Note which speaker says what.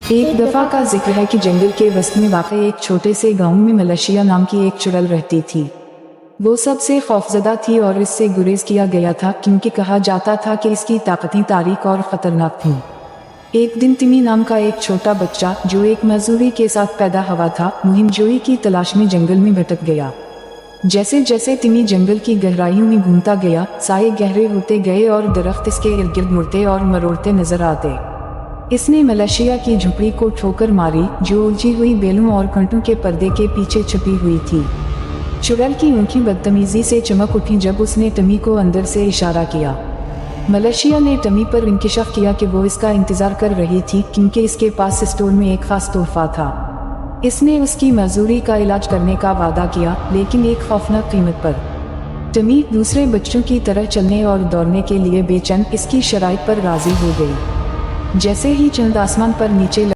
Speaker 1: ایک دفعہ کا ذکر ہے کہ جنگل کے وسط میں واقع ایک چھوٹے سے گاؤں میں ملشیا نام کی ایک چڑیل رہتی تھی۔ وہ سب سے خوفزدہ تھی اور اس سے گریز کیا گیا تھا کیونکہ کہا جاتا تھا کہ اس کی طاقتیں تاریک اور خطرناک تھیں۔ ایک دن تمی نام کا ایک چھوٹا بچہ جو ایک مزدوری کے ساتھ پیدا ہوا تھا مہم جوئی کی تلاش میں جنگل میں بھٹک گیا۔ جیسے جیسے تمی جنگل کی گہرائیوں میں گھومتا گیا سائے گہرے ہوتے گئے اور درخت اس کے ارد گرد مڑتے اور مروڑتے نظر آتے۔ اس نے ملشیا کی جھپڑی کو ٹھوکر ماری جو الجھی ہوئی بیلوں اور کانٹوں کے پردے کے پیچھے چھپی ہوئی تھی۔ چڑیل کی آنکھیں بدتمیزی سے چمک اٹھیں جب اس نے تمی کو اندر سے اشارہ کیا۔ ملشیا نے تمی پر انکشاف کیا کہ وہ اس کا انتظار کر رہی تھی کیونکہ اس کے پاس اسٹور میں ایک خاص تحفہ تھا۔ اس نے اس کی مزدوری کا علاج کرنے کا وعدہ کیا لیکن ایک خوفناک قیمت پر۔ تمی دوسرے بچوں کی طرح چلنے اور دوڑنے کے لیے بے چین اس کی شرائط پر راضی ہو گئی۔ جیسے ہی چند آسمان پر نیچے